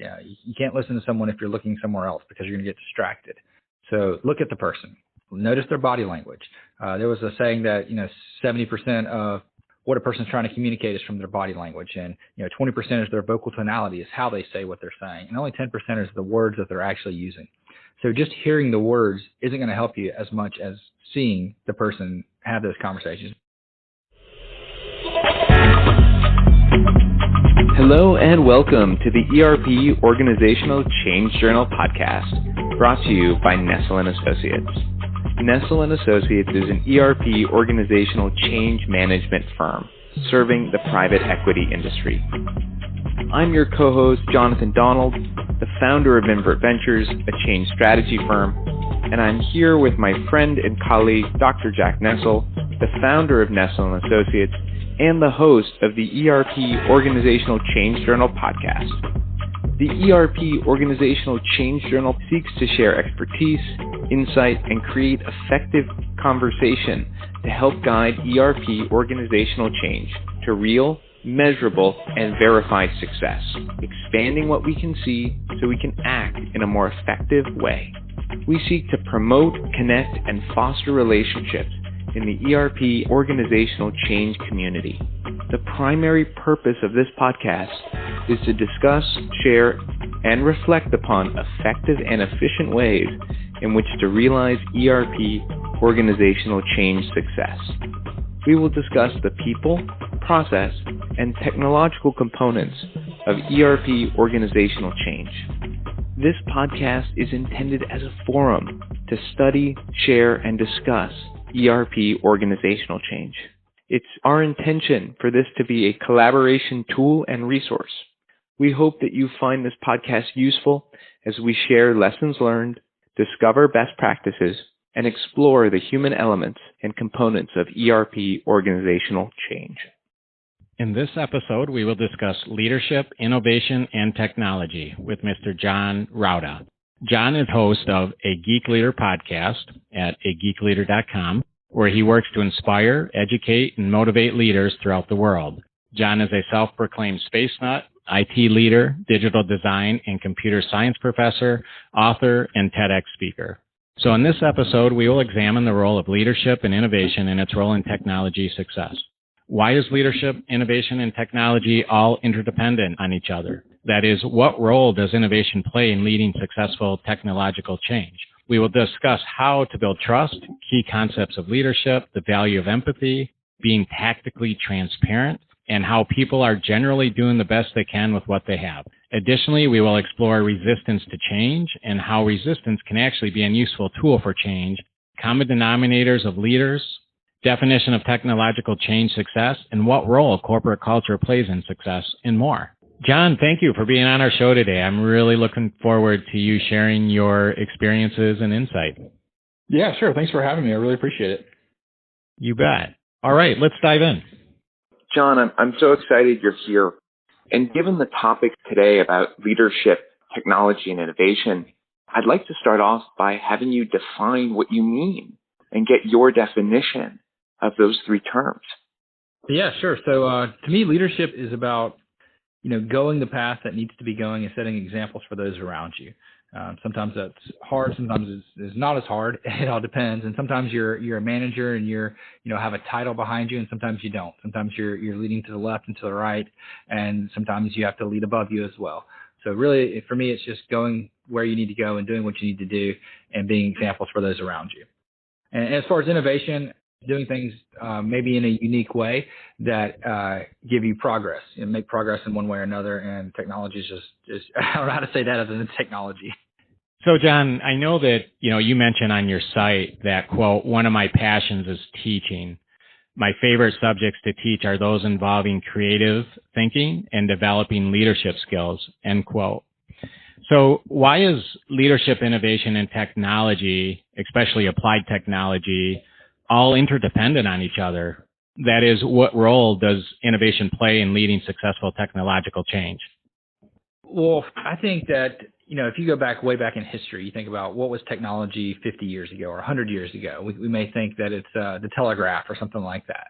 Yeah, you can't listen to someone if you're looking somewhere else because you're going to get distracted. So look at the person. Notice their body language. There was a saying that 70% of what a person's trying to communicate is from their body language, and 20% is their vocal tonality, is how they say what they're saying, and only 10% is the words that they're actually using. So just hearing the words isn't going to help you as much as seeing the person have those conversations. Hello and welcome to the ERP Organizational Change Journal podcast, brought to you by Nestell & Associates. Nestell & Associates is an ERP organizational change management firm serving the private equity industry. I'm your co-host, Jonathan Donald, the founder of Invert Ventures, a change strategy firm, and I'm here with my friend and colleague, Dr. Jack Nestell, the founder of Nestell & Associates, and the host of the ERP Organizational Change Journal podcast. The ERP Organizational Change Journal seeks to share expertise, insight, and create effective conversation to help guide ERP organizational change to real, measurable, and verified success, expanding what we can see so we can act in a more effective way. We seek to promote, connect, and foster relationships in the ERP organizational change community. The primary purpose of this podcast is to discuss, share, and reflect upon effective and efficient ways in which to realize ERP organizational change success. We will discuss the people, process, and technological components of ERP organizational change. This podcast is intended as a forum to study, share, and discuss ERP organizational change. It's our intention for this to be a collaboration tool and resource. We hope that you find this podcast useful as we share lessons learned, discover best practices, and explore the human elements and components of ERP organizational change. In this episode, we will discuss leadership, innovation, and technology with Mr. John Rouda. John is host of a Geek Leader podcast at ageekleader.com, where he works to inspire, educate, and motivate leaders throughout the world. John is a self-proclaimed space nut, IT leader, digital design, and computer science professor, author, and TEDx speaker. So in this episode, we will examine the role of leadership and innovation and its role in technology success. Why is leadership, innovation, and technology all interdependent on each other? That is, what role does innovation play in leading successful technological change? We will discuss how to build trust, key concepts of leadership, the value of empathy, being tactically transparent, and how people are generally doing the best they can with what they have. Additionally, we will explore resistance to change and how resistance can actually be a useful tool for change, common denominators of leaders, definition of technological change success, and what role corporate culture plays in success, and more. John, thank you for being on our show today. I'm really looking forward to you sharing your experiences and insight. Yeah, sure. Thanks for having me. I really appreciate it. You bet. All right, let's dive in. John, I'm so excited you're here. And given the topic today about leadership, technology, and innovation, I'd like to start off by having you define what you mean and get your definition of those three terms. Yeah, sure. So to me, leadership is about going the path that needs to be going and setting examples for those around you. Sometimes that's hard. Sometimes it's not as hard. It all depends. And sometimes you're a manager and you're have a title behind you, and sometimes you don't. Sometimes you're leading to the left and to the right, and sometimes you have to lead above you as well. So really, for me, it's just going where you need to go and doing what you need to do and being examples for those around you. And as far as innovation, doing things maybe in a unique way that give you progress and make progress in one way or another. And technology is just I don't know how to say that other than technology. So, John, I know that you mentioned on your site that, quote, one of my passions is teaching. My favorite subjects to teach are those involving creative thinking and developing leadership skills, end quote. So why is leadership, innovation, and technology, especially applied technology, all interdependent on each other? That is, what role does innovation play in leading successful technological change? Well, I think that, if you go way back in history, you think about what was technology 50 years ago or 100 years ago. We may think that it's the telegraph or something like that.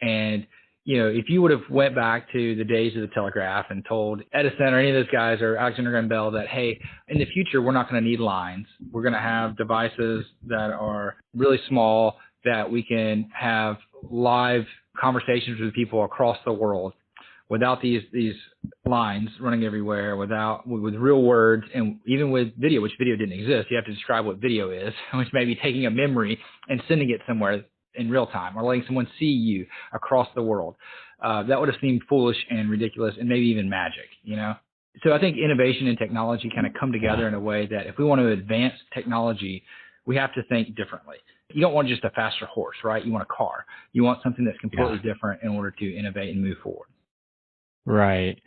And, if you would have went back to the days of the telegraph and told Edison or any of those guys or Alexander Graham Bell that, hey, in the future, we're not going to need lines. We're going to have devices that are really small that we can have live conversations with people across the world without these lines running everywhere, with real words, and even with video, which video didn't exist. You have to describe what video is, which may be taking a memory and sending it somewhere in real time, or letting someone see you across the world. That would have seemed foolish and ridiculous and maybe even magic, So I think innovation and technology kind of come together in a way that if we want to advance technology, we have to think differently. You don't want just a faster horse, right? You want a car. You want something that's completely different in order to innovate and move forward. Right.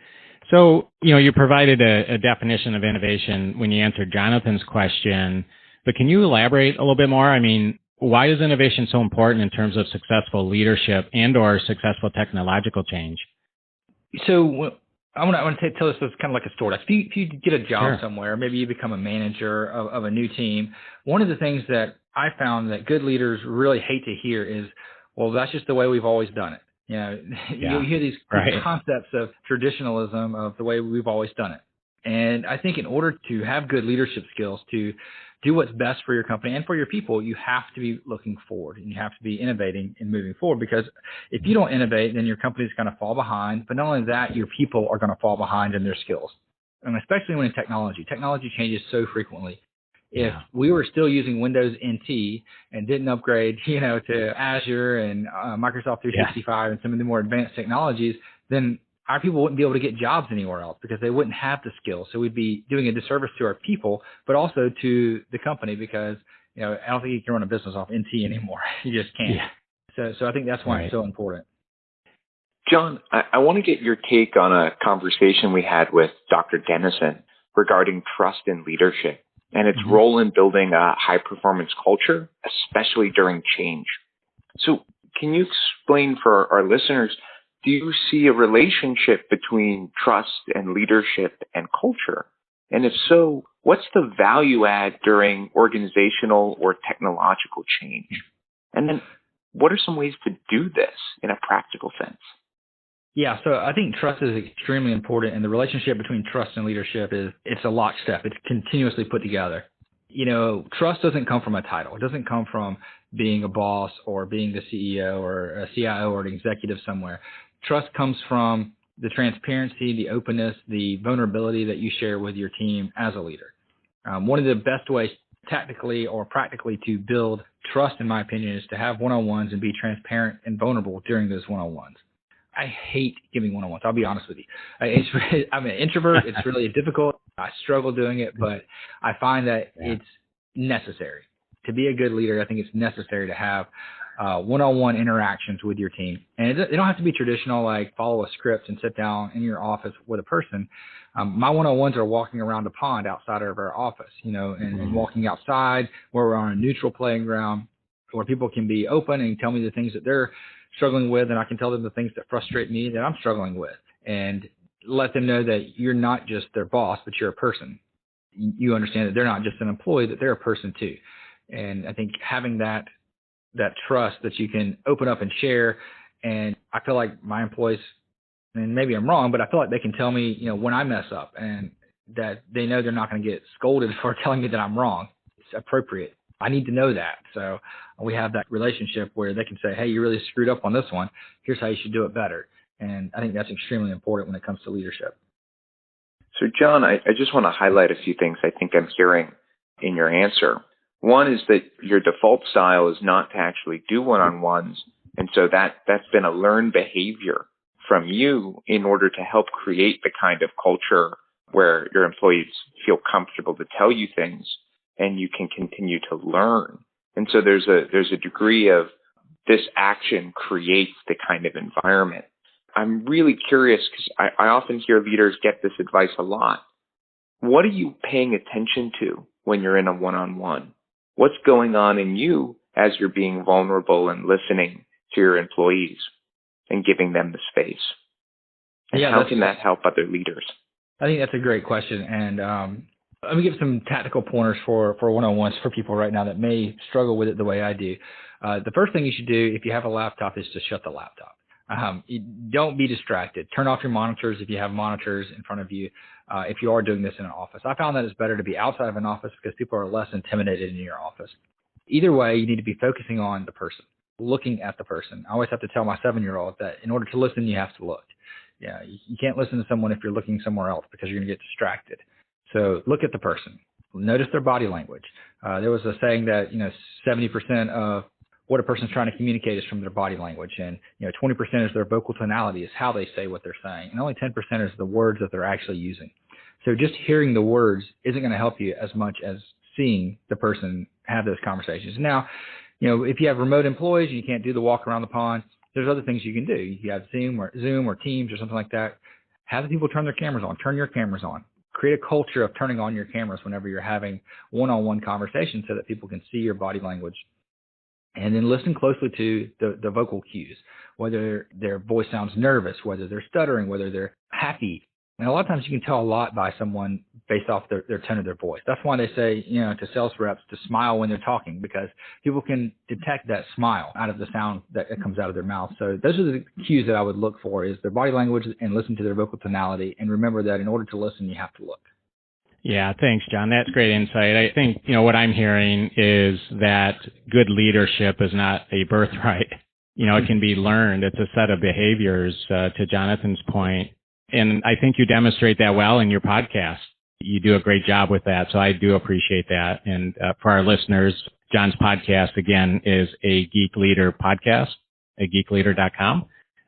So, you provided a definition of innovation when you answered Jonathan's question, but can you elaborate a little bit more? I mean, why is innovation so important in terms of successful leadership and or successful technological change? So I want to tell this as kind of like a story. Like if you get a job somewhere, maybe you become a manager of a new team, one of the things that I found that good leaders really hate to hear is, well, that's just the way we've always done it. You hear these concepts of traditionalism, of the way we've always done it. And I think in order to have good leadership skills, to do what's best for your company and for your people, you have to be looking forward and you have to be innovating and moving forward, because if you don't innovate, then your company's going to fall behind. But not only that, your people are going to fall behind in their skills. And especially when in technology changes so frequently. If we were still using Windows NT and didn't upgrade, to Azure and Microsoft 365 and some of the more advanced technologies, then our people wouldn't be able to get jobs anywhere else because they wouldn't have the skills. So we'd be doing a disservice to our people, but also to the company, because, I don't think you can run a business off NT anymore. You just can't. Yeah. So I think that's why it's so important. John, I want to get your take on a conversation we had with Dr. Dennison regarding trust in leadership and its role in building a high-performance culture, especially during change. So can you explain for our listeners, do you see a relationship between trust and leadership and culture? And if so, what's the value add during organizational or technological change? And then what are some ways to do this in a practical sense? Yeah, so I think trust is extremely important, and the relationship between trust and leadership it's a lockstep. It's continuously put together. Trust doesn't come from a title. It doesn't come from being a boss or being the CEO or a CIO or an executive somewhere. Trust comes from the transparency, the openness, the vulnerability that you share with your team as a leader. One of the best ways tactically or practically to build trust, in my opinion, is to have one-on-ones and be transparent and vulnerable during those one-on-ones. I hate giving one-on-ones. I'll be honest with you. I'm an introvert. It's really difficult. I struggle doing it, but I find that it's necessary. To be a good leader, I think it's necessary to have one-on-one interactions with your team. And they don't have to be traditional, like follow a script and sit down in your office with a person. My one-on-ones are walking around a pond outside of our office, and walking outside where we're on a neutral playing ground where people can be open and tell me the things that they're struggling with, and I can tell them the things that frustrate me that I'm struggling with, and let them know that you're not just their boss, but you're a person. You understand that they're not just an employee, that they're a person too. And I think having that trust that you can open up and share, and I feel like my employees, and maybe I'm wrong, but I feel like they can tell me, when I mess up, and that they know they're not going to get scolded for telling me that I'm wrong. It's appropriate. I need to know that. So we have that relationship where they can say, hey, you really screwed up on this one. Here's how you should do it better. And I think that's extremely important when it comes to leadership. So, John, I just want to highlight a few things I think I'm hearing in your answer. One is that your default style is not to actually do one-on-ones. And so that's been a learned behavior from you in order to help create the kind of culture where your employees feel comfortable to tell you things and you can continue to learn. And so there's a degree of this action creates the kind of environment. I'm really curious because I often hear leaders get this advice a lot. What are you paying attention to when you're in a one-on-one? What's going on in you as you're being vulnerable and listening to your employees and giving them the space? And how can that help other leaders? I think that's a great question. And let me give some tactical pointers for one-on-ones for people right now that may struggle with it the way I do. The first thing you should do if you have a laptop is to shut the laptop. Don't be distracted. Turn off your monitors if you have monitors in front of you. If you are doing this in an office, I found that it's better to be outside of an office because people are less intimidated in your office. Either way, you need to be focusing on the person, looking at the person. I always have to tell my 7-year-old that in order to listen, you have to look. Yeah, you can't listen to someone if you're looking somewhere else because you're going to get distracted. So look at the person. Notice their body language. There was a saying that 70% of what a person's trying to communicate is from their body language, and 20% is their vocal tonality, is how they say what they're saying, and only 10% is the words that they're actually using. So just hearing the words isn't going to help you as much as seeing the person have those conversations. Now, if you have remote employees and you can't do the walk around the pond, there's other things you can do. You have Zoom or Teams or something like that. Have the people turn their cameras on. Turn your cameras on. Create a culture of turning on your cameras whenever you're having one-on-one conversations so that people can see your body language. And then listen closely to the vocal cues, whether their voice sounds nervous, whether they're stuttering, whether they're happy. And a lot of times you can tell a lot by someone based off their tone of their voice. That's why they say, to sales reps to smile when they're talking, because people can detect that smile out of the sound that comes out of their mouth. So those are the cues that I would look for, is their body language and listen to their vocal tonality. And remember that in order to listen, you have to look. Yeah, thanks, John. That's great insight. I think, what I'm hearing is that good leadership is not a birthright. It can be learned. It's a set of behaviors, to Jonathan's point. And I think you demonstrate that well in your podcast. You do a great job with that. So I do appreciate that. And for our listeners, John's podcast, again, is a Geek Leader podcast at geekleader.com.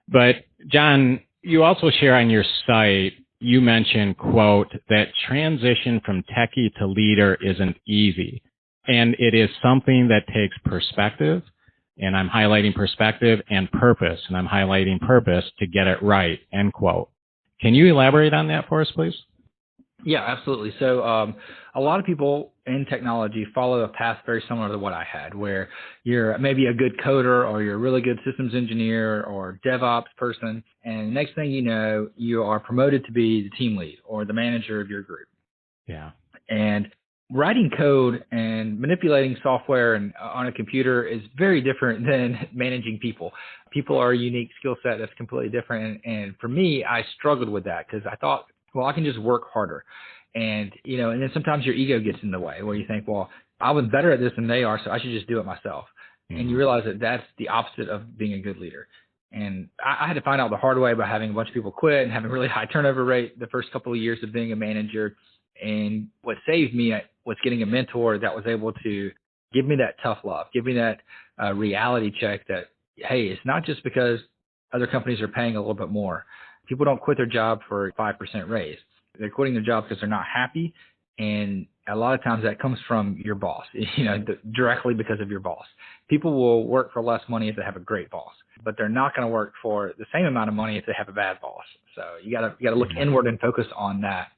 But John, you also share on your site, you mentioned, quote, that transition from techie to leader isn't easy. And it is something that takes perspective. And I'm highlighting perspective, and purpose. And I'm highlighting purpose to get it right, end quote. Can you elaborate on that for us, please? Yeah, absolutely. So a lot of people in technology follow a path very similar to what I had, where you're maybe a good coder, or you're a really good systems engineer or DevOps person, and next thing you know, you are promoted to be the team lead or the manager of your group. Yeah. And writing code and manipulating software and on a computer is very different than managing people. People are a unique skill set that's completely different. And for me, I struggled with that because I thought, well, I can just work harder. And, and then sometimes your ego gets in the way where you think, well, I was better at this than they are, so I should just do it myself. Mm-hmm. And you realize that that's the opposite of being a good leader. And I had to find out the hard way by having a bunch of people quit and having a really high turnover rate the first couple of years of being a manager. And what saved me was getting a mentor that was able to give me that tough love, give me that reality check that, hey, it's not just because other companies are paying a little bit more. People don't quit their job for a 5% raise. They're quitting their job because they're not happy. And a lot of times that comes from your boss, directly because of your boss. People will work for less money if they have a great boss, but they're not going to work for the same amount of money if they have a bad boss. So you got to look inward and focus on that.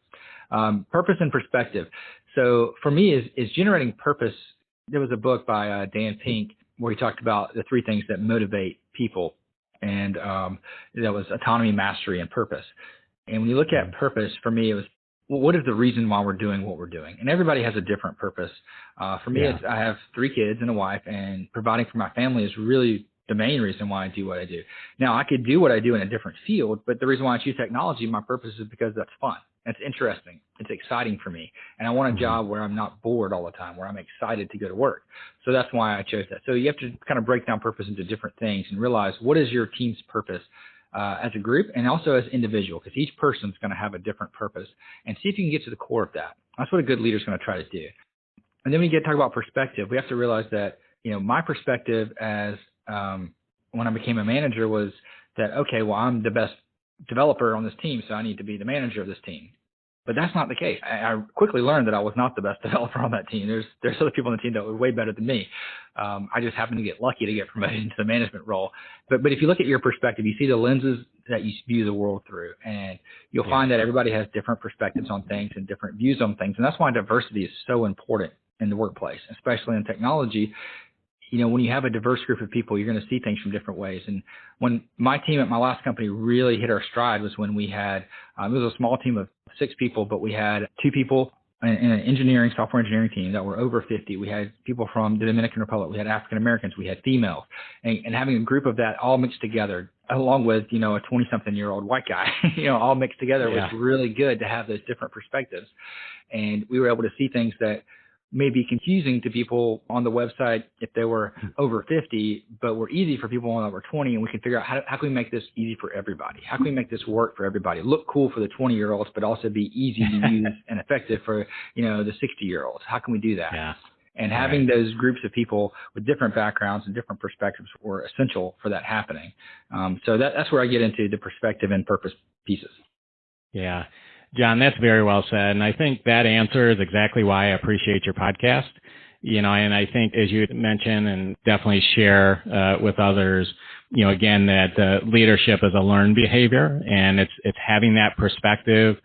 Purpose and perspective. So for me, is generating purpose. There was a book by Dan Pink where he talked about the 3 things that motivate people, and that was autonomy, mastery, and purpose. And when you look at purpose, for me, it was, well, what is the reason why we're doing what we're doing? And everybody has a different purpose. For me, it's, I have 3 kids and a wife, and providing for my family is really the main reason why I do what I do. Now, I could do what I do in a different field, but the reason why I choose technology, my purpose is because that's fun. It's interesting. It's exciting for me. And I want a job where I'm not bored all the time, where I'm excited to go to work. So that's why I chose that. So you have to kind of break down purpose into different things and realize what is your team's purpose as a group and also as individual, because each person's going to have a different purpose, and see if you can get to the core of that. That's what a good leader is going to try to do. And then we get to talk about perspective. We have to realize that, my perspective as when I became a manager was that, okay, well, I'm the best developer on this team, so I need to be the manager of this team. But that's not the case. I quickly learned that I was not the best developer on that team. There's other people on the team that were way better than me. I just happened to get lucky to get promoted into the management role. But if you look at your perspective, you see the lenses that you view the world through, and you'll find that everybody has different perspectives on things and different views on things. And that's why diversity is so important in the workplace, especially in technology. When you have a diverse group of people, you're going to see things from different ways. And when my team at my last company really hit our stride was when we had, it was a small team of 6 people, but we had 2 people an software engineering team that were over 50. We had people from the Dominican Republic. We had African Americans. We had females. And having a group of that all mixed together, along with, a 20-something-year-old white guy, all mixed together was really good to have those different perspectives. And we were able to see things that may be confusing to people on the website if they were over 50, but were easy for people that were 20. And we can figure out how can we make this easy for everybody? How can we make this work for everybody? Look cool for the 20-year-olds, but also be easy to use and effective for, the 60-year-olds. How can we do that? Yeah. And having those groups of people with different backgrounds and different perspectives were essential for that happening. So that's where I get into the perspective and purpose pieces. Yeah. John, that's very well said. And I think that answer is exactly why I appreciate your podcast. And I think, as you mentioned, and definitely share with others, again, that leadership is a learned behavior, and it's having that perspective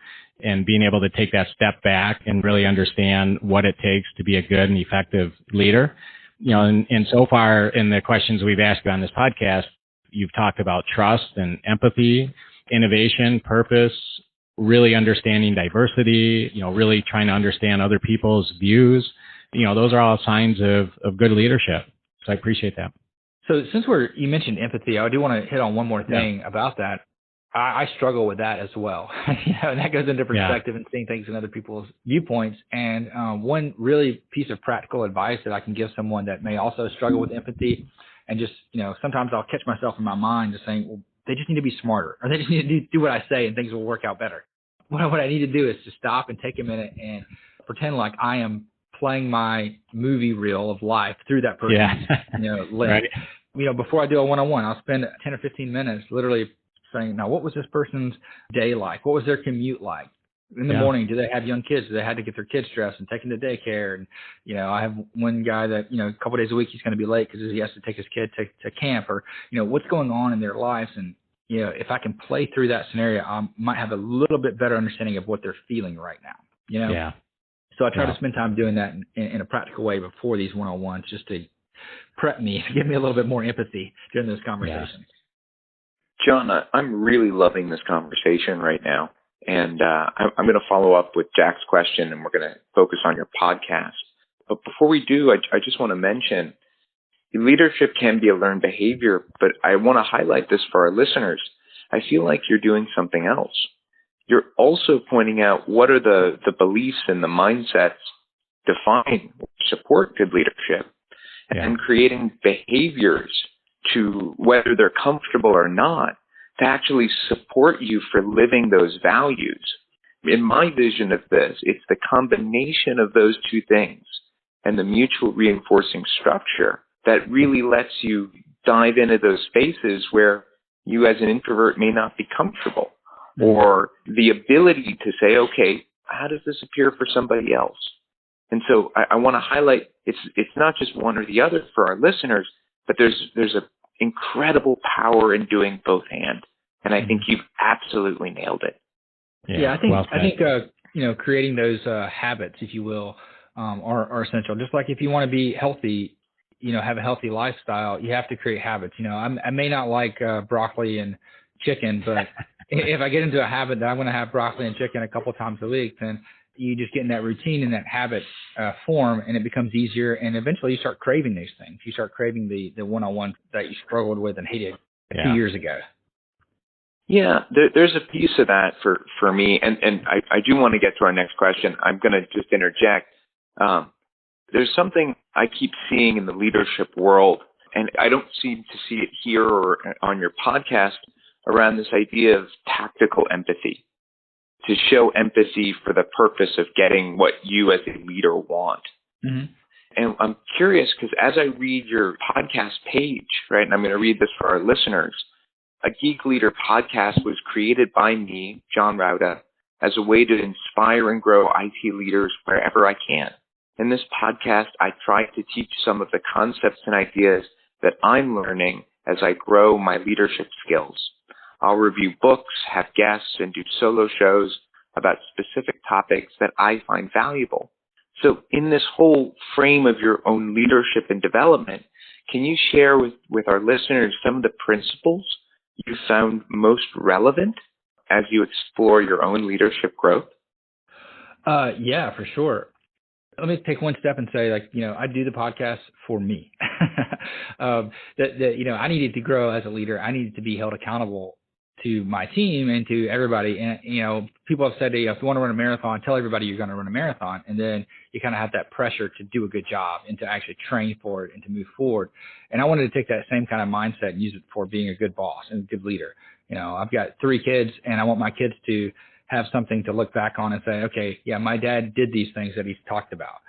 and being able to take that step back and really understand what it takes to be a good and effective leader. And so far in the questions we've asked you on this podcast, you've talked about trust and empathy, innovation, purpose, really understanding diversity, really trying to understand other people's views. Those are all signs of good leadership. So I appreciate that. So since you mentioned empathy, I do want to hit on one more thing about that. I struggle with that as well. And that goes into perspective and seeing things in other people's viewpoints. And one really piece of practical advice that I can give someone that may also struggle with empathy, and just, sometimes I'll catch myself in my mind just saying, well, they just need to be smarter, or they just need to do what I say and things will work out better. What I need to do is to stop and take a minute and pretend like I am playing my movie reel of life through that person's lens. Right. Before I do a one-on-one, I'll spend 10 or 15 minutes literally saying, now, what was this person's day like? What was their commute like? In the morning, do they have young kids? Do they have to get their kids dressed and taken to daycare? And, I have one guy that, a couple of days a week, he's going to be late because he has to take his kid to camp, or, what's going on in their lives. And, if I can play through that scenario, I might have a little bit better understanding of what they're feeling right now, Yeah. So I try to spend time doing that in a practical way before these one-on-ones, just to prep me, give me a little bit more empathy during those conversations. John, I'm really loving this conversation right now. And I'm going to follow up with Jack's question, and we're going to focus on your podcast. But before we do, I just want to mention, leadership can be a learned behavior, but I want to highlight this for our listeners. I feel like you're doing something else. You're also pointing out what are the beliefs and the mindsets define or support good leadership, and creating behaviors to, whether they're comfortable or not, to actually support you for living those values. In my vision of this, it's the combination of those two things and the mutual reinforcing structure that really lets you dive into those spaces where you as an introvert may not be comfortable, or the ability to say, okay, how does this appear for somebody else? And so I want to highlight, it's not just one or the other for our listeners, but there's a incredible power in doing both hand. And I think you've absolutely nailed it. Yeah, I think creating those habits, if you will, are essential. Just like if you want to be healthy, have a healthy lifestyle, you have to create habits. I may not like broccoli and chicken, but if I get into a habit that I'm going to have broccoli and chicken a couple times a week, then you just get in that routine and that habit form, and it becomes easier. And eventually you start craving these things. You start craving the one-on-one that you struggled with and hated 2 years ago. Yeah, there's a piece of that for me. And I do want to get to our next question. I'm going to just interject. There's something I keep seeing in the leadership world, and I don't seem to see it here or on your podcast, around this idea of tactical empathy, to show empathy for the purpose of getting what you as a leader want. Mm-hmm. And I'm curious because as I read your podcast page, right, and I'm going to read this for our listeners, a Geek Leader podcast was created by me, John Rouda, as a way to inspire and grow IT leaders wherever I can. In this podcast, I try to teach some of the concepts and ideas that I'm learning as I grow my leadership skills. I'll review books, have guests, and do solo shows about specific topics that I find valuable. So in this whole frame of your own leadership and development, can you share with our listeners some of the principles you found most relevant as you explore your own leadership growth? Yeah, for sure. Let me take one step and say, I do the podcast for me. I needed to grow as a leader. I needed to be held accountable to my team and to everybody. And, people have said, if you want to run a marathon, tell everybody you're going to run a marathon. And then you kind of have that pressure to do a good job and to actually train for it and to move forward. And I wanted to take that same kind of mindset and use it for being a good boss and a good leader. I've got 3 kids, and I want my kids to have something to look back on and say, okay, yeah, my dad did these things that he's talked about,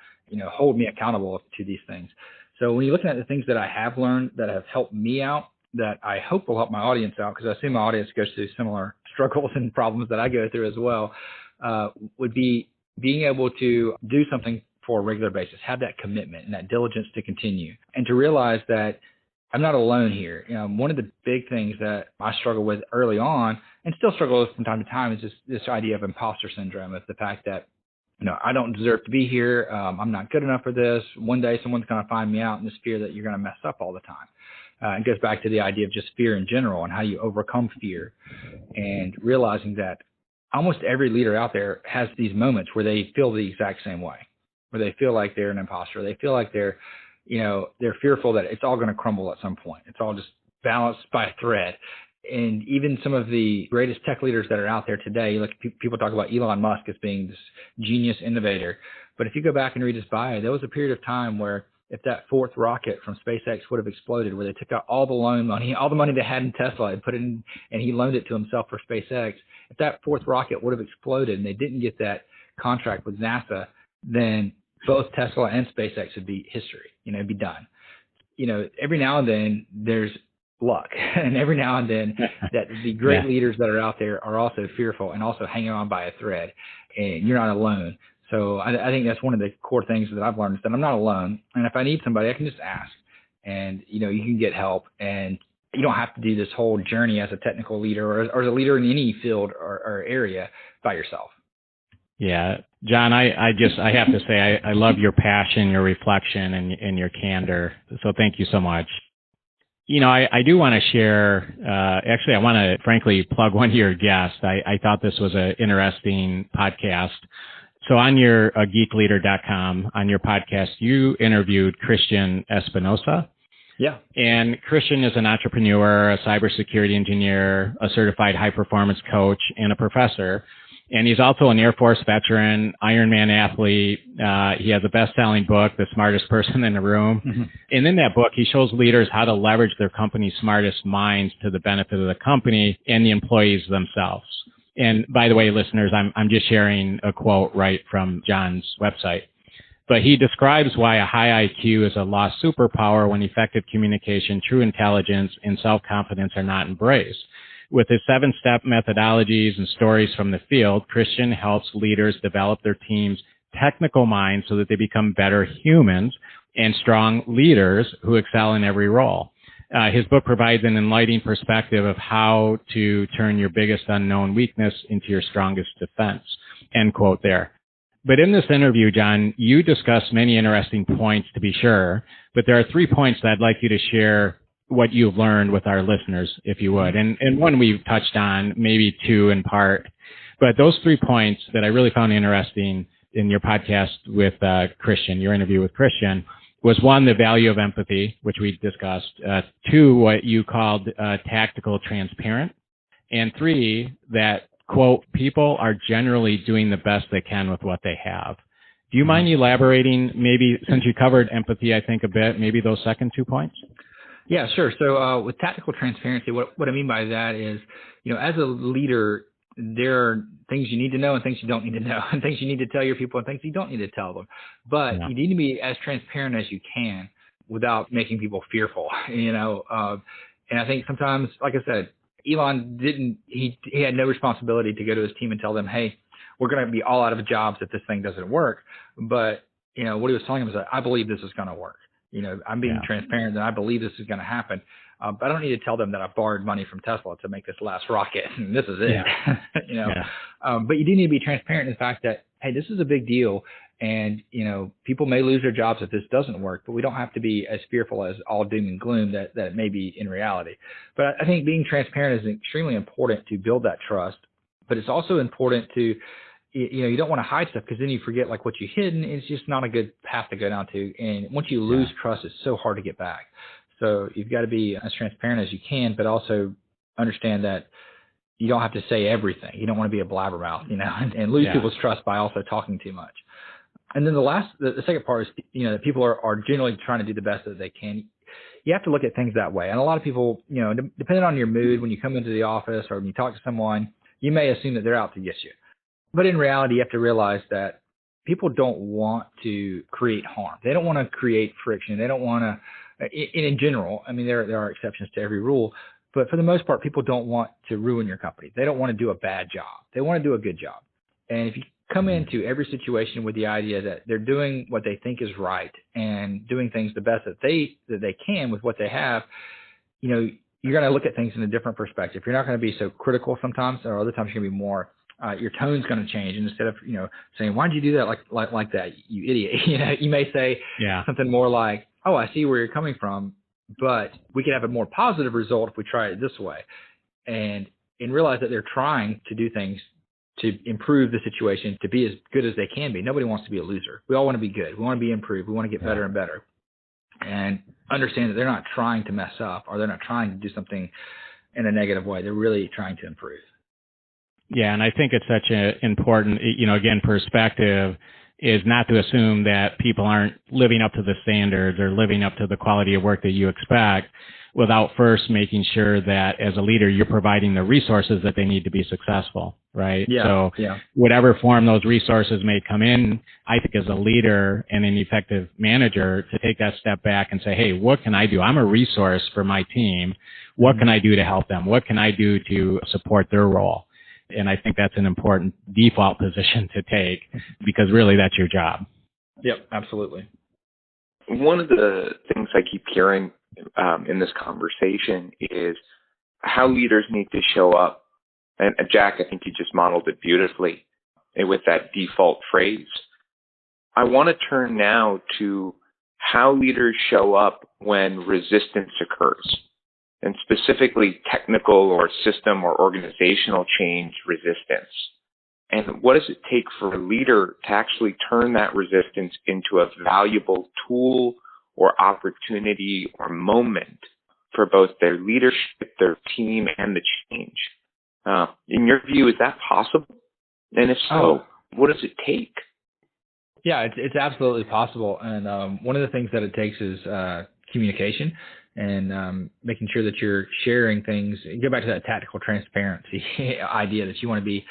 hold me accountable to these things. So when you're looking at the things that I have learned that have helped me out, that I hope will help my audience out, because I assume my audience goes through similar struggles and problems that I go through as well, would be being able to do something for a regular basis, have that commitment and that diligence to continue, and to realize that I'm not alone here. One of the big things that I struggle with early on, and still struggle with from time to time, is this idea of imposter syndrome, of the fact that, I don't deserve to be here. I'm not good enough for this. One day someone's going to find me out, and this fear that you're going to mess up all the time. It goes back to the idea of just fear in general and how you overcome fear, and realizing that almost every leader out there has these moments where they feel the exact same way, where they feel like they're an imposter. They feel like they're fearful that it's all going to crumble at some point. It's all just balanced by a thread. And even some of the greatest tech leaders that are out there today, like people talk about Elon Musk as being this genius innovator. But if you go back and read his bio, there was a period of time where if that 4th rocket from SpaceX would have exploded, where they took out all the loan money, all the money they had in Tesla, and put it in, and he loaned it to himself for SpaceX. If that 4th rocket would have exploded and they didn't get that contract with NASA, then both Tesla and SpaceX would be history. It'd be done. Every now and then there's luck, and every now and then that the great leaders that are out there are also fearful and also hanging on by a thread, and you're not alone. So I think that's one of the core things that I've learned, is that I'm not alone. And if I need somebody, I can just ask, and, you can get help, and you don't have to do this whole journey as a technical leader or as a leader in any field or area by yourself. Yeah, John, I have to say, I love your passion, your reflection, and your candor. So thank you so much. I do want to share, actually, I want to frankly plug one of your guests. I thought this was an interesting podcast. So on your geekleader.com, on your podcast, you interviewed Christian Espinosa. Yeah. And Christian is an entrepreneur, a cybersecurity engineer, a certified high-performance coach, and a professor. And he's also an Air Force veteran, Ironman athlete. He has a best-selling book, The Smartest Person in the Room. Mm-hmm. And in that book, he shows leaders how to leverage their company's smartest minds to the benefit of the company and the employees themselves. And by the way, listeners, I'm just sharing a quote right from John's website. But he describes why a high IQ is a lost superpower when effective communication, true intelligence, and self-confidence are not embraced. With his 7-step methodologies and stories from the field, Christian helps leaders develop their team's technical minds so that they become better humans and strong leaders who excel in every role. His book provides an enlightening perspective of how to turn your biggest unknown weakness into your strongest defense. End quote there. But in this interview, John, you discuss many interesting points, to be sure, but there are 3 points that I'd like you to share what you've learned with our listeners, if you would. And one we've touched on, maybe 2 in part. But those 3 points that I really found interesting in your podcast with Christian, your interview with Christian, was 1, the value of empathy, which we discussed. 2, what you called tactical transparent. And 3, that, quote, people are generally doing the best they can with what they have. Do you mind elaborating, maybe, since you covered empathy, I think, a bit, maybe those second 2 points? Yeah, sure. So with tactical transparency, what I mean by that is, as a leader, there are things you need to know and things you don't need to know, and things you need to tell your people and things you don't need to tell them. But you need to be as transparent as you can without making people fearful, and I think sometimes, like I said, Elon he had no responsibility to go to his team and tell them, hey, we're going to be all out of jobs if this thing doesn't work. But, what he was telling them is that I believe this is going to work. I'm being transparent that I believe this is going to happen. But I don't need to tell them that I borrowed money from Tesla to make this last rocket, and this is it. But you do need to be transparent in the fact that, hey, this is a big deal, and people may lose their jobs if this doesn't work. But we don't have to be as fearful as all doom and gloom that it may be in reality. But I think being transparent is extremely important to build that trust. But it's also important to you don't want to hide stuff because then you forget like what you hidden. It's just not a good path to go down to. And once you lose trust, it's so hard to get back. So you've got to be as transparent as you can, but also understand that you don't have to say everything. You don't want to be a blabbermouth, and lose people's trust by also talking too much. And then the second part is, that people are generally trying to do the best that they can. You have to look at things that way. And a lot of people, depending on your mood, when you come into the office or when you talk to someone, you may assume that they're out to get you. But in reality, you have to realize that people don't want to create harm. They don't want to create friction. They don't want to, in general, I mean, there are exceptions to every rule, but for the most part, people don't want to ruin your company. They don't want to do a bad job. They want to do a good job. And if you come into every situation with the idea that they're doing what they think is right and doing things the best that they can with what they have, you're going to look at things in a different perspective. You're not going to be so critical sometimes, or other times you're going to be more. Your tone's going to change, and instead of saying, "Why did you do that like that, you idiot?" You may say something more like, "Oh, I see where you're coming from, but we could have a more positive result if we try it this way," and realize that they're trying to do things to improve the situation to be as good as they can be. Nobody wants to be a loser. We all want to be good. We want to be improved. We want to get better and better, and understand that they're not trying to mess up or they're not trying to do something in a negative way. They're really trying to improve. Yeah, and I think it's such an important, again, perspective is not to assume that people aren't living up to the standards or living up to the quality of work that you expect without first making sure that as a leader, you're providing the resources that they need to be successful, right? Yeah, so whatever form those resources may come in, I think as a leader and an effective manager to take that step back and say, hey, what can I do? I'm a resource for my team. What can I do to help them? What can I do to support their role? And I think that's an important default position to take because really that's your job. Yep, absolutely. One of the things I keep hearing in this conversation is how leaders need to show up. And Jack, I think you just modeled it beautifully with that default phrase. I want to turn now to how leaders show up when resistance occurs, and specifically technical or system or organizational change resistance. And what does it take for a leader to actually turn that resistance into a valuable tool or opportunity or moment for both their leadership, their team, and the change? In your view, is that possible? And if so, what does it take? Yeah, it's absolutely possible. And one of the things that it takes is communication. And making sure that you're sharing things. You go back to that tactical transparency idea that you want to be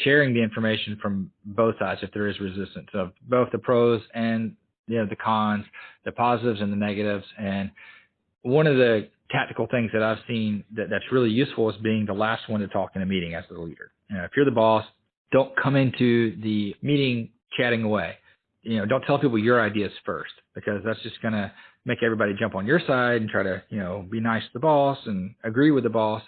sharing the information from both sides if there is resistance of both the pros and the cons, the positives and the negatives. And one of the tactical things that I've seen that's really useful is being the last one to talk in a meeting as the leader. If you're the boss, don't come into the meeting chatting away. Don't tell people your ideas first, because that's just going to make everybody jump on your side and try to, be nice to the boss and agree with the boss.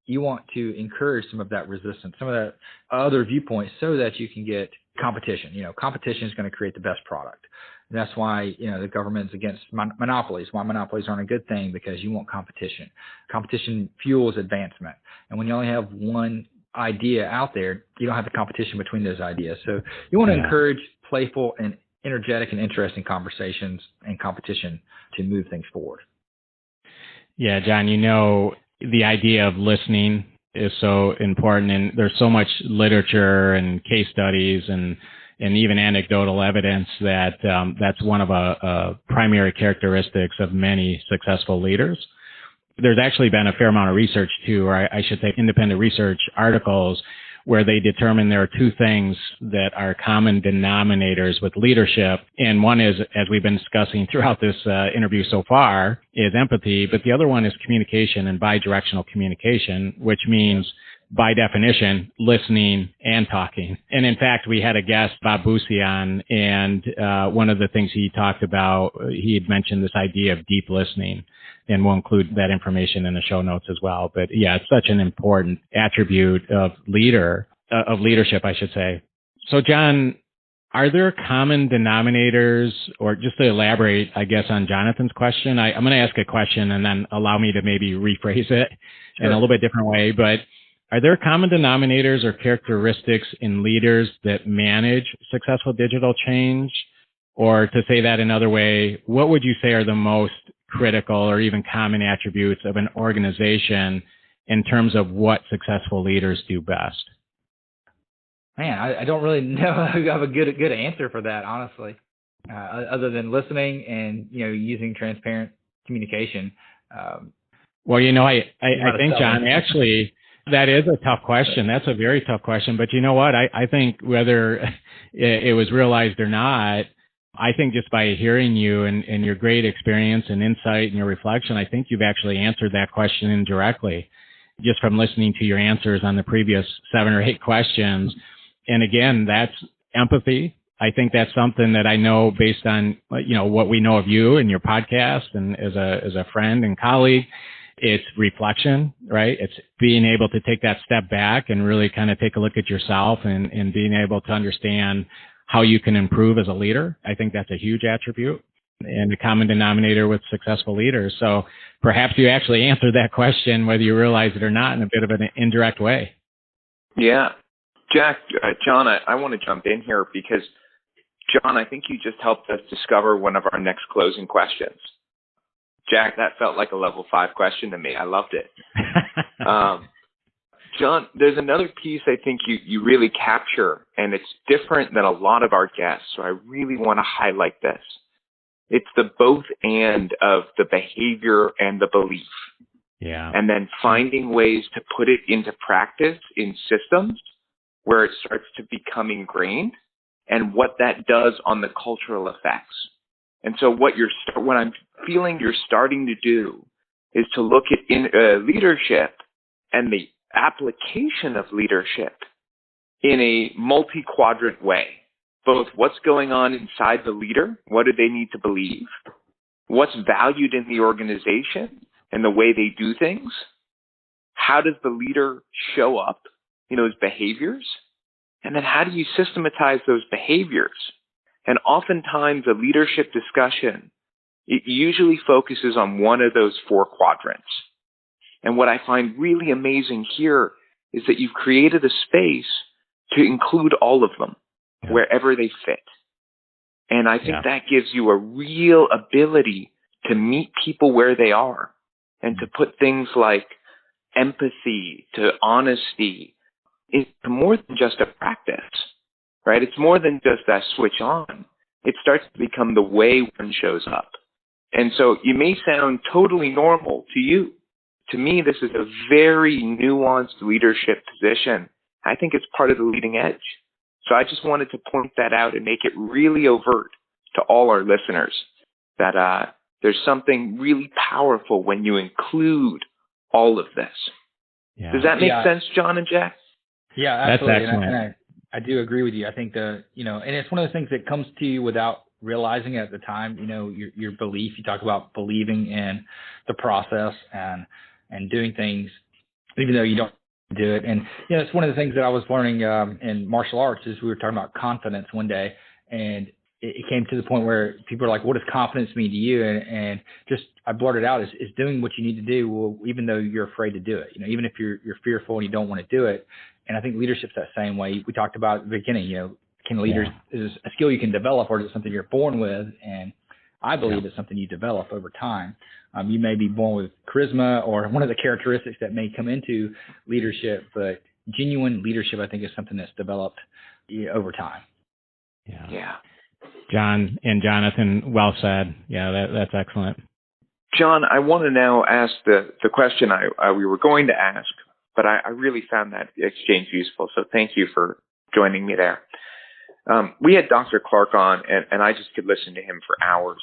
You want to encourage some of that resistance, some of that other viewpoints so that you can get competition. Competition is going to create the best product. And that's why, the government's against monopolies. Why monopolies aren't a good thing, because you want competition. Competition fuels advancement. And when you only have one idea out there, you don't have the competition between those ideas. So you want to encourage playful and energetic and interesting conversations and competition to move things forward. Yeah, John, the idea of listening is so important, and there's so much literature and case studies and even anecdotal evidence that that's one of a primary characteristics of many successful leaders. There's actually been a fair amount of research too, or I should say independent research articles, where they determine there are two things that are common denominators with leadership. And one is, as we've been discussing throughout this interview so far, is empathy. But the other one is communication and bidirectional communication, which means, by definition, listening and talking. And in fact, we had a guest, Bob Busey, on, and one of the things he talked about, he had mentioned this idea of deep listening. And we'll include that information in the show notes as well. But yeah, it's such an important attribute of leadership, I should say. So John, are there common denominators, or just to elaborate, I guess, on Jonathan's question, I'm going to ask a question and then allow me to maybe rephrase it in a little bit different way. But Are there common denominators or characteristics in leaders that manage successful digital change? Or to say that another way, what would you say are the most critical or even common attributes of an organization in terms of what successful leaders do best? Man, I don't really know if I have a good answer for that, honestly, other than listening and, using transparent communication. Well, I think, John, actually, that is a tough question. That's a very tough question. But you know what? I think whether it was realized or not, I think just by hearing you and your great experience and insight and your reflection, I think you've actually answered that question indirectly just from listening to your answers on the previous 7 or 8 questions. And again, that's empathy. I think that's something that I know based on, what we know of you and your podcast and as a friend and colleague. It's reflection, right? It's being able to take that step back and really kind of take a look at yourself and being able to understand how you can improve as a leader. I think that's a huge attribute and the common denominator with successful leaders. So perhaps you actually answered that question, whether you realize it or not, in a bit of an indirect way. Yeah. Jack, John, I want to jump in here because, John, I think you just helped us discover one of our next closing questions. Jack, that felt like a level 5 question to me. I loved it. John, there's another piece I think you really capture, and it's different than a lot of our guests, so I really want to highlight this. It's the both and of the behavior and the belief. Yeah. And then finding ways to put it into practice in systems where it starts to become ingrained and what that does on the cultural effects. And so what I'm feeling you're starting to do is to look at leadership and the application of leadership in a multi-quadrant way. Both what's going on inside the leader, what do they need to believe, what's valued in the organization and the way they do things, how does the leader show up, his behaviors, and then how do you systematize those behaviors? And oftentimes a leadership discussion, it usually focuses on one of those 4 quadrants. And what I find really amazing here is that you've created a space to include all of them wherever they fit. And I think that gives you a real ability to meet people where they are and to put things like empathy to honesty into more than just a practice, right? It's more than just that switch on. It starts to become the way one shows up. And so you may sound totally normal to you. To me, this is a very nuanced leadership position. I think it's part of the leading edge. So I just wanted to point that out and make it really overt to all our listeners that there's something really powerful when you include all of this. Yeah. Does that make sense, John and Jack? Yeah, absolutely. That's excellent. And I do agree with you. I think and it's one of those things that comes to you without realizing it at the time, your belief. You talk about believing in the process and doing things, even though you don't do it. And, it's one of the things that I was learning in martial arts is we were talking about confidence one day, and it came to the point where people are like, what does confidence mean to you? And just, I blurted out, is doing what you need to do, well, even though you're afraid to do it, even if you're fearful and you don't want to do it. And I think leadership's that same way. We talked about at the beginning, can leaders, is a skill you can develop, or is it something you're born with? And I believe it's something you develop over time. You may be born with charisma or one of the characteristics that may come into leadership, but genuine leadership, I think, is something that's developed over time. Yeah. John and Jonathan, well said. Yeah, that's excellent. John, I want to now ask the question we were going to ask, but I really found that exchange useful. So thank you for joining me there. We had Dr. Clark on, and I just could listen to him for hours.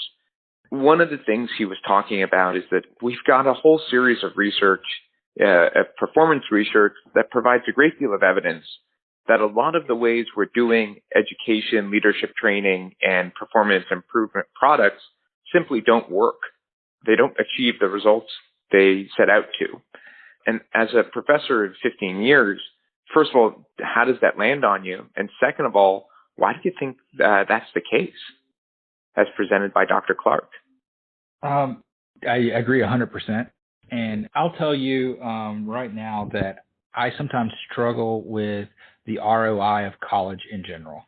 One of the things he was talking about is that we've got a whole series of research, performance research, that provides a great deal of evidence that a lot of the ways we're doing education, leadership training, and performance improvement products simply don't work. They don't achieve the results they set out to. And as a professor of 15 years, first of all, how does that land on you? And second of all, why do you think that's the case, as presented by Dr. Clark? I agree 100%. And I'll tell you right now that I sometimes struggle with the ROI of college in general.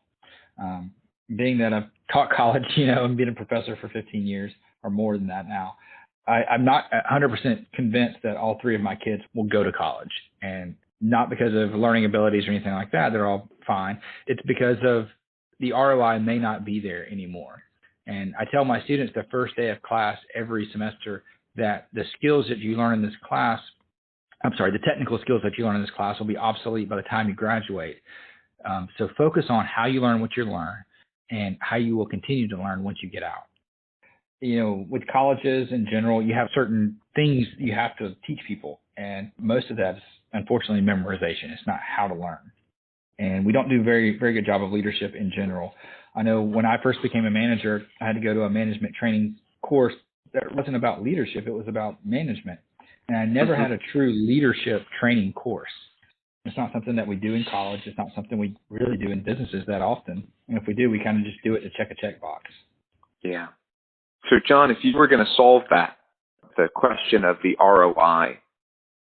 Being that I've taught college, and been a professor for 15 years or more than that now, I'm not 100% convinced that all three of my kids will go to college, and not because of learning abilities or anything like that. They're all fine. It's because of the ROI may not be there anymore. And I tell my students the first day of class every semester that the skills that you learn in this class, the technical skills that you learn in this class will be obsolete by the time you graduate. So focus on how you learn what you learn and how you will continue to learn once you get out. With colleges in general, you have certain things you have to teach people, and most of that is unfortunately memorization. It's not how to learn. And we don't do a very, very good job of leadership in general. I know when I first became a manager, I had to go to a management training course that wasn't about leadership. It was about management. And I never had a true leadership training course. It's not something that we do in college. It's not something we really do in businesses that often. And if we do, we kind of just do it to check a checkbox. Yeah. So, John, if you were going to solve the question of the ROI,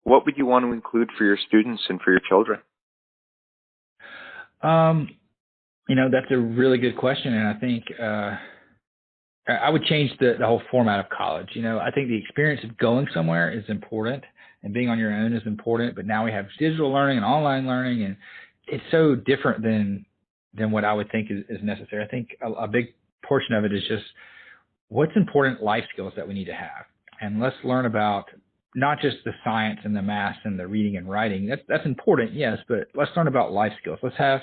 what would you want to include for your students and for your children? That's a really good question. And I think I would change the whole format of college. I think the experience of going somewhere is important, and being on your own is important. But now we have digital learning and online learning, and it's so different than what I would think is necessary. I think a big portion of it is just what's important life skills that we need to have. And let's learn about not just the science and the math and the reading and writing. That's important, yes, but let's learn about life skills. Let's have,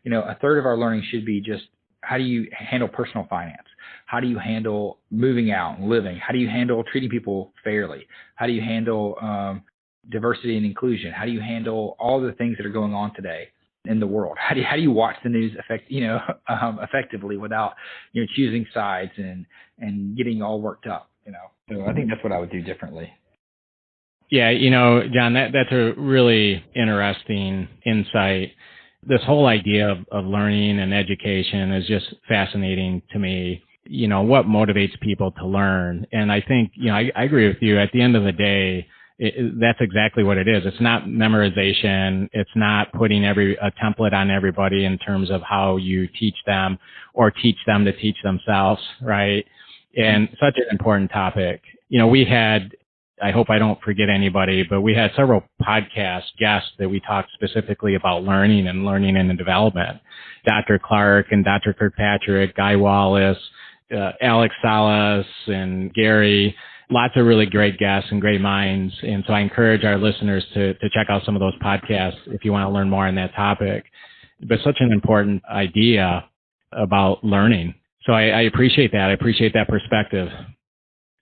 a third of our learning should be just how do you handle personal finance? How do you handle moving out and living? How do you handle treating people fairly? How do you handle diversity and inclusion? How do you handle all the things that are going on today in the world? How do you watch the news effectively without choosing sides and getting all worked up? So I think that's what I would do differently. Yeah, John, that's a really interesting insight. This whole idea of learning and education is just fascinating to me. What motivates people to learn? And I think, I agree with you. At the end of the day, that's exactly what it is. It's not memorization. It's not putting a template on everybody in terms of how you teach them or teach them to teach themselves, right? And such an important topic. We had, I hope I don't forget anybody, but we had several podcast guests that we talked specifically about learning and development. Dr. Clark and Dr. Kirkpatrick, Guy Wallace, Alex Salas, and Gary. Lots of really great guests and great minds. And so I encourage our listeners to check out some of those podcasts if you want to learn more on that topic. But such an important idea about learning. So I appreciate that. I appreciate that perspective.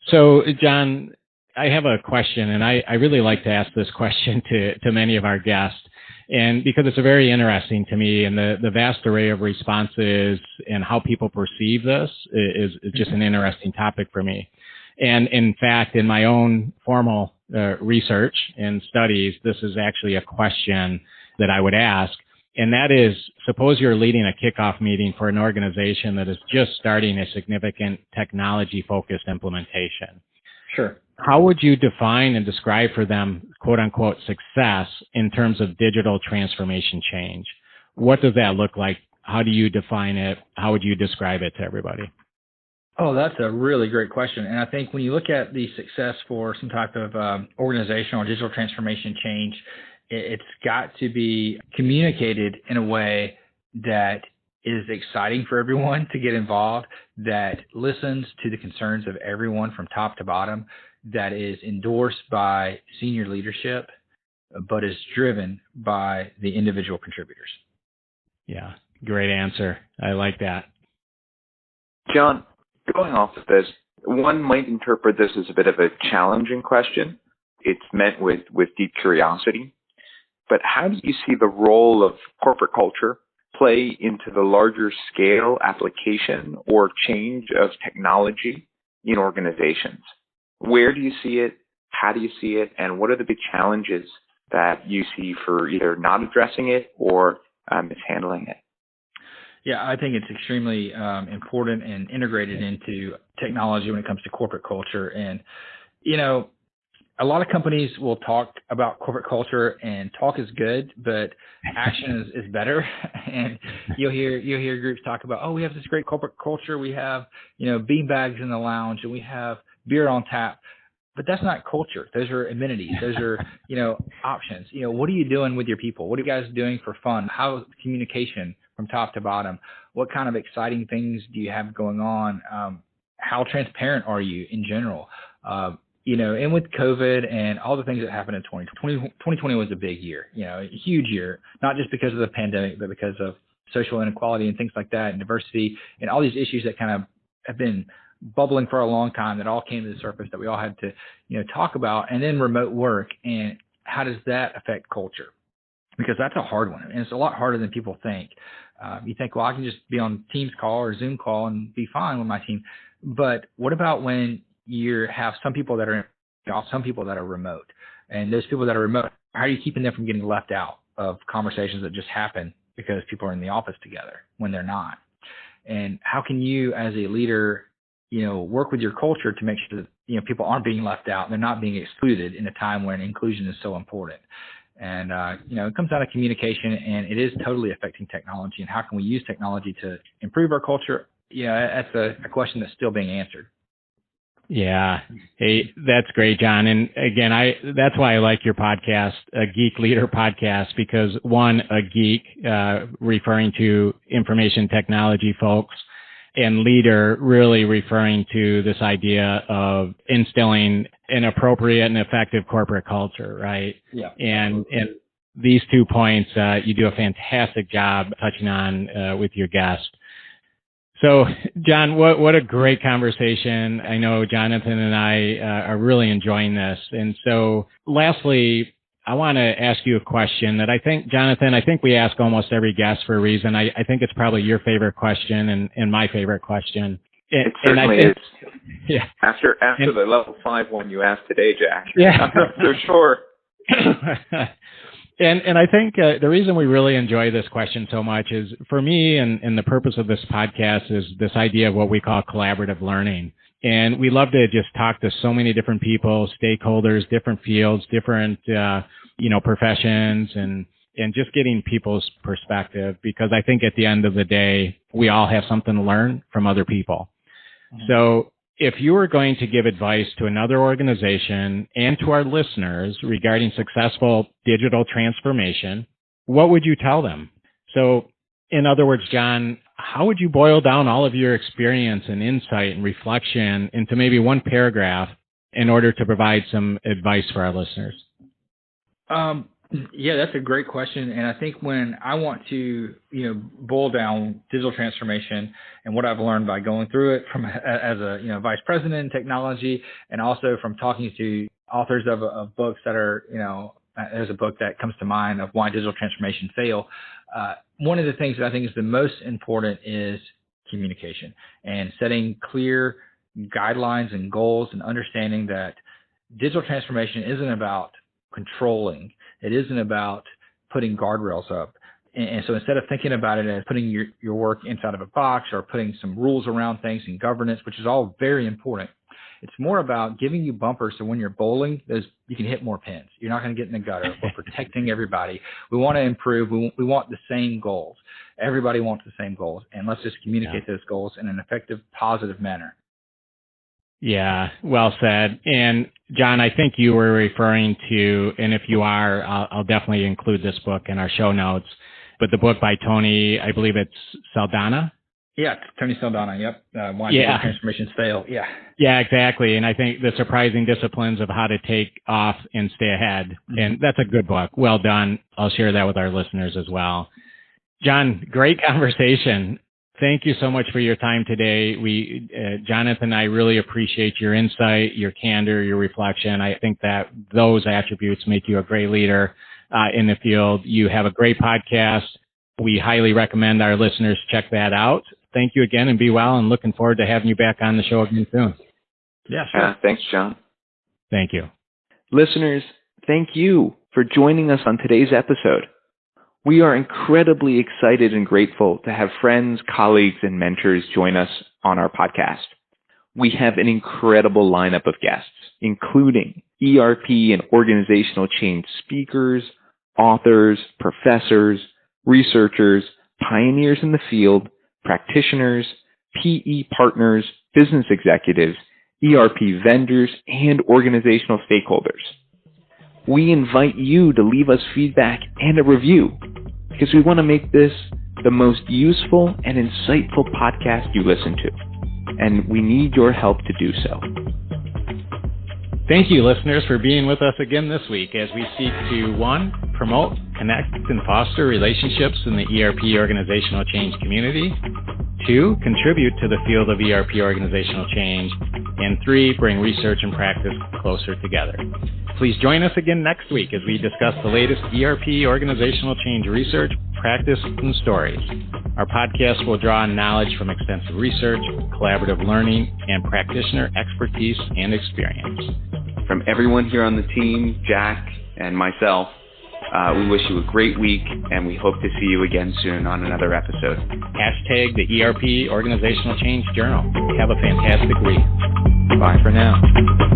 So, John, I have a question, and I really like to ask this question to many of our guests, and because it's very interesting to me, and the vast array of responses and how people perceive this is just an interesting topic for me. And in fact, in my own formal research and studies, this is actually a question that I would ask, and that is, suppose you're leading a kickoff meeting for an organization that is just starting a significant technology-focused implementation. Sure. How would you define and describe for them, quote unquote, success in terms of digital transformation change? What does that look like? How do you define it? How would you describe it to everybody? Oh, that's a really great question. And I think when you look at the success for some type of organizational or digital transformation change, it's got to be communicated in a way that is exciting for everyone to get involved, that listens to the concerns of everyone from top to bottom, that is endorsed by senior leadership, but is driven by the individual contributors. Yeah, great answer. I like that. John, going off of this, one might interpret this as a bit of a challenging question. It's met with deep curiosity. But how do you see the role of corporate culture play into the larger scale application or change of technology in organizations? Where do you see it? How do you see it? And what are the big challenges that you see for either not addressing it or mishandling it? Yeah, I think it's extremely important and integrated into technology when it comes to corporate culture. And, a lot of companies will talk about corporate culture, and talk is good, but action is better. And you'll hear groups talk about, oh, we have this great corporate culture. We have, bean bags in the lounge, and we have beer on tap. But that's not culture. Those are amenities. Those are, options. What are you doing with your people? What are you guys doing for fun? How communication from top to bottom? What kind of exciting things do you have going on? How transparent are you in general? And with COVID and all the things that happened in 2020 was a big year, a huge year, not just because of the pandemic, but because of social inequality and things like that, and diversity, and all these issues that kind of have been bubbling for a long time that all came to the surface that we all had to, talk about. And then remote work, and how does that affect culture? Because that's a hard one, and it's a lot harder than people think. You think, well, I can just be on Teams call or Zoom call and be fine with my team. But what about when you have some people that are in the office, some people that are remote, and those people that are remote, how are you keeping them from getting left out of conversations that just happen because people are in the office together when they're not? And how can you, as a leader, work with your culture to make sure that, people aren't being left out and they're not being excluded in a time when inclusion is so important? And, it comes out of communication, and it is totally affecting technology. And how can we use technology to improve our culture? That's a question that's still being answered. Yeah. Hey, that's great, John. And again, that's why I like your podcast, a Geek Leader podcast, because one, a geek, referring to information technology folks, and leader really referring to this idea of instilling an appropriate and effective corporate culture, right? Yeah. And these 2 points, you do a fantastic job touching on with your guest. So, John, what a great conversation. I know Jonathan and I are really enjoying this. And so, lastly, I want to ask you a question that I think, Jonathan, we ask almost every guest for a reason. I think it's probably your favorite question and my favorite question. It certainly is. Yeah. After the level 5 one you asked today, Jack. Yeah. I'm not so sure. And I think the reason we really enjoy this question so much is, for me, and the purpose of this podcast is this idea of what we call collaborative learning. And we love to just talk to so many different people, stakeholders, different fields, different, professions, and just getting people's perspective, because I think at the end of the day, we all have something to learn from other people. Mm-hmm. So if you were going to give advice to another organization and to our listeners regarding successful digital transformation, what would you tell them? So, in other words, John, how would you boil down all of your experience and insight and reflection into maybe one paragraph in order to provide some advice for our listeners? Yeah, that's a great question. And I think when I want to, boil down digital transformation and what I've learned by going through it from as a, vice president in technology, and also from talking to authors of books that are, there's a book that comes to mind of Why Digital Transformation Fail. One of the things that I think is the most important is communication, and setting clear guidelines and goals, and understanding that digital transformation isn't about controlling. It isn't about putting guardrails up. And so instead of thinking about it as putting your work inside of a box, or putting some rules around things and governance, which is all very important, it's more about giving you bumpers so when you're bowling, you can hit more pins. You're not going to get in the gutter. We're protecting everybody. We want to improve. We want the same goals. Everybody wants the same goals. And let's just communicate those goals in an effective, positive manner. Yeah, well said. And John, I think you were referring to, and if you are, I'll definitely include this book in our show notes, but the book by Tony, I believe it's Saldana. Yeah, Tony Saldana. Yep. Why Digital Transformations Fail. Yeah. Yeah, exactly. And I think the surprising disciplines of how to take off and stay ahead. Mm-hmm. And that's a good book. Well done. I'll share that with our listeners as well. John, great conversation. Thank you so much for your time today. Jonathan and I really appreciate your insight, your candor, your reflection. I think that those attributes make you a great leader in the field. You have a great podcast. We highly recommend our listeners check that out. Thank you again, and be well, and looking forward to having you back on the show again soon. Yeah, sure. Thanks, John. Thank you. Listeners, thank you for joining us on today's episode. We are incredibly excited and grateful to have friends, colleagues, and mentors join us on our podcast. We have an incredible lineup of guests, including ERP and organizational change speakers, authors, professors, researchers, pioneers in the field, practitioners, PE partners, business executives, ERP vendors, and organizational stakeholders. We invite you to leave us feedback and a review because we want to make this the most useful and insightful podcast you listen to, and we need your help to do so. Thank you, listeners, for being with us again this week as we seek to, 1, promote, connect, and foster relationships in the ERP organizational change community, 2, contribute to the field of ERP organizational change, and 3, bring research and practice closer together. Please join us again next week as we discuss the latest ERP organizational change research, practice, and stories. Our podcast will draw on knowledge from extensive research, collaborative learning, and practitioner expertise and experience. From everyone here on the team, Jack and myself, we wish you a great week, and we hope to see you again soon on another episode. Hashtag the ERP Organizational Change Journal. Have a fantastic week. Bye for now.